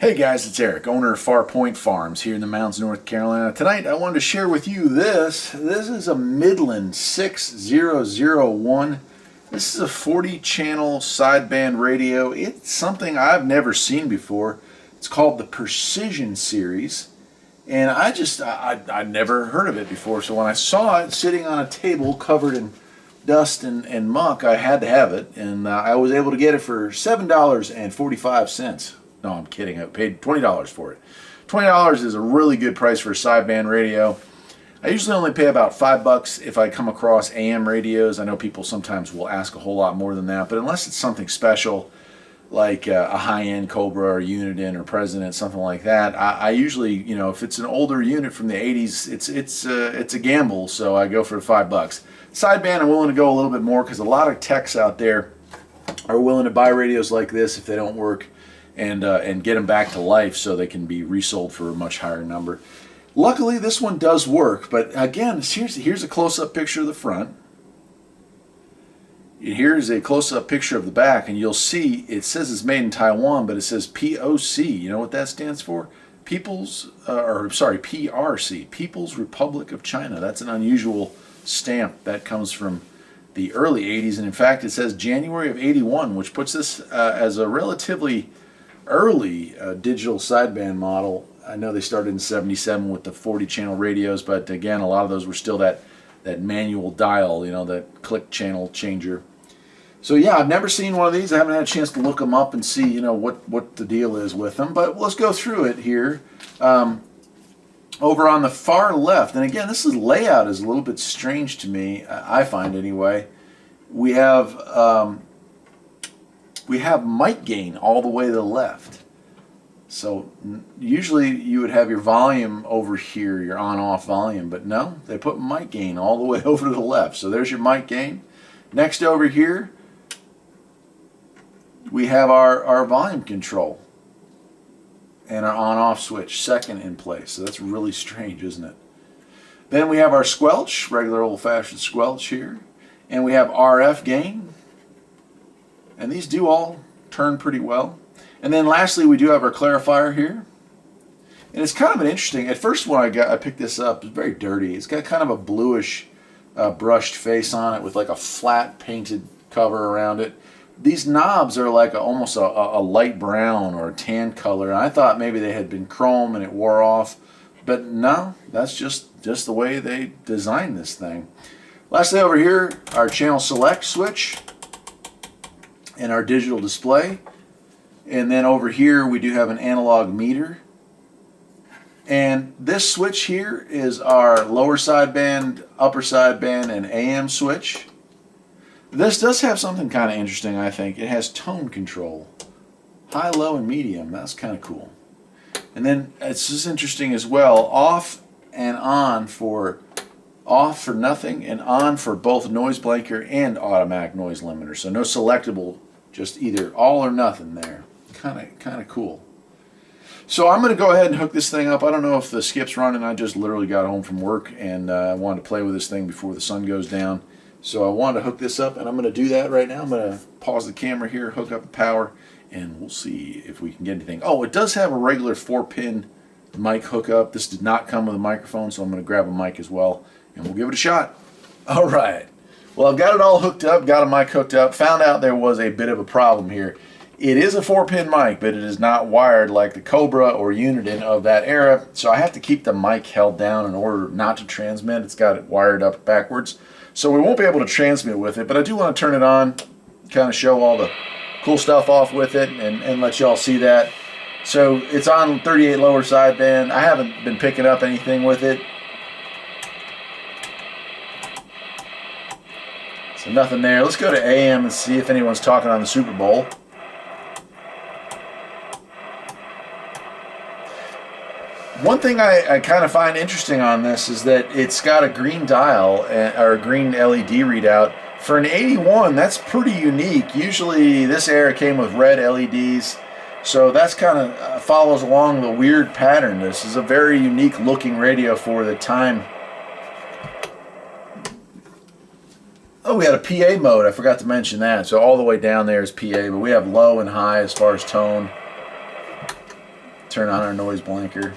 Hey guys, it's Eric, owner of Farpoint Farms here in the mountains of North Carolina. Tonight I wanted to share with you this. This is a Midland 6001. This is a 40 channel sideband radio. It's something I've never seen before. It's called the Precision Series. And I'd never heard of it before. So when I saw it sitting on a table covered in dust and muck, I had to have it. And I was able to get it for $7.45. No, I'm kidding. I paid $20 for it. $20 is a really good price for a sideband radio. I usually only pay about $5 if I come across AM radios. I know people sometimes will ask a whole lot more than that, but unless it's something special like a high-end Cobra or Uniden or President, something like that, I usually, if it's an older unit from the 80s, it's a gamble, so I go for the $5. Sideband, I'm willing to go a little bit more because a lot of techs out there are willing to buy radios like this if they don't work, and get them back to life so they can be resold for a much higher number. Luckily, this one does work, but again, here's a close-up picture of the front. Here's a close-up picture of the back, and you'll see it says it's made in Taiwan, but it says POC. You know what that stands for? PRC, People's Republic of China. That's an unusual stamp that comes from the early 80s, and in fact, it says January of 81, which puts this as a relatively early digital sideband model. I know they started in '77 with the 40 channel radios, but again, a lot of those were still that manual dial, that click channel changer. So yeah, I've never seen one of these. I haven't had a chance to look them up and see what the deal is with them, but let's go through it here. Over on the far left, and again, this layout is a little bit strange to me, I find anyway. We have mic gain all the way to the left. So usually you would have your volume over here, your on-off volume, but no, they put mic gain all the way over to the left. So there's your mic gain. Next over here, we have our volume control and our on-off switch, second in place. So that's really strange, isn't it? Then we have our squelch, regular old-fashioned squelch here, and we have RF gain. And these do all turn pretty well. And then lastly, we do have our clarifier here. And it's kind of an interesting, at first when I picked this up, it's very dirty. It's got kind of a bluish brushed face on it with like a flat painted cover around it. These knobs are like almost a light brown or a tan color. And I thought maybe they had been chrome and it wore off. But no, that's just the way they designed this thing. Lastly over here, our channel select switch and our digital display. And then over here we do have an analog meter. And this switch here is our lower sideband, upper sideband, and AM switch. This does have something kind of interesting, I think. It has tone control. High, low, and medium. That's kind of cool. And then it's just interesting as well. Off and on for off for nothing and on for both noise blanker and automatic noise limiter. So no selectable, just either all or nothing there. Kind of cool. So I'm going to go ahead and hook this thing up. I don't know if the skip's running. I just literally got home from work and I wanted to play with this thing before the sun goes down. So I wanted to hook this up, and I'm going to do that right now. I'm going to pause the camera here, hook up the power, and we'll see if we can get anything. Oh, it does have a regular 4-pin mic hookup. This did not come with a microphone, so I'm going to grab a mic as well, and we'll give it a shot. All right. Well, I've got it all hooked up, got a mic hooked up, found out there was a bit of a problem here. It is a 4-pin mic, but it is not wired like the Cobra or Uniden of that era, so I have to keep the mic held down in order not to transmit. It's got it wired up backwards, so we won't be able to transmit with it, but I do want to turn it on, kind of show all the cool stuff off with it, and let y'all see that. So it's on 38 lower sideband. I haven't been picking up anything with it. So nothing there. Let's go to AM and see if anyone's talking on the Super Bowl. One thing I kind of find interesting on this is that it's got a green dial or a green LED readout. For an 81, that's pretty unique. Usually this era came with red LEDs, so that's kind of follows along the weird pattern. This is a very unique looking radio for the time. Oh, we had a PA mode. I forgot to mention that. So all the way down there is PA, but we have low and high as far as tone. Turn on our noise blanker.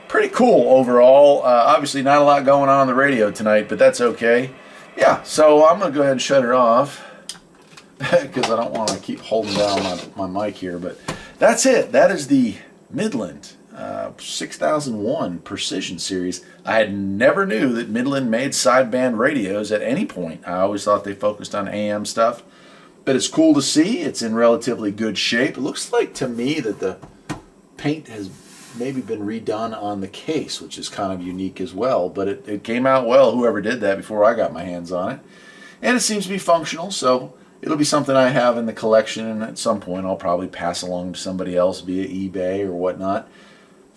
Pretty cool overall. Obviously not a lot going on the radio tonight, but that's okay. Yeah, so I'm going to go ahead and shut it off because I don't want to keep holding down my mic here. But that's it. That is the Midland 6001 Precision Series. I had never knew that Midland made sideband radios at any point. I always thought they focused on AM stuff. But it's cool to see. It's in relatively good shape. It looks like to me that the paint has maybe been redone on the case, which is kind of unique as well. But it came out well, whoever did that, before I got my hands on it. And it seems to be functional, so it'll be something I have in the collection, and at some point I'll probably pass along to somebody else via eBay or whatnot.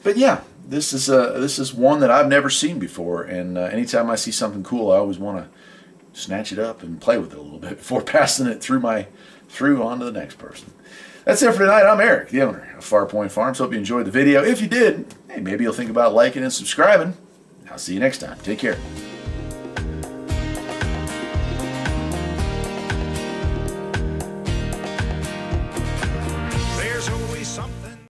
But yeah, this is one that I've never seen before, and anytime I see something cool, I always want to snatch it up and play with it a little bit before passing it through on to the next person. That's it for tonight. I'm Eric, the owner of Farpoint Farms. Hope you enjoyed the video. If you did, hey, maybe you'll think about liking and subscribing. I'll see you next time. Take care.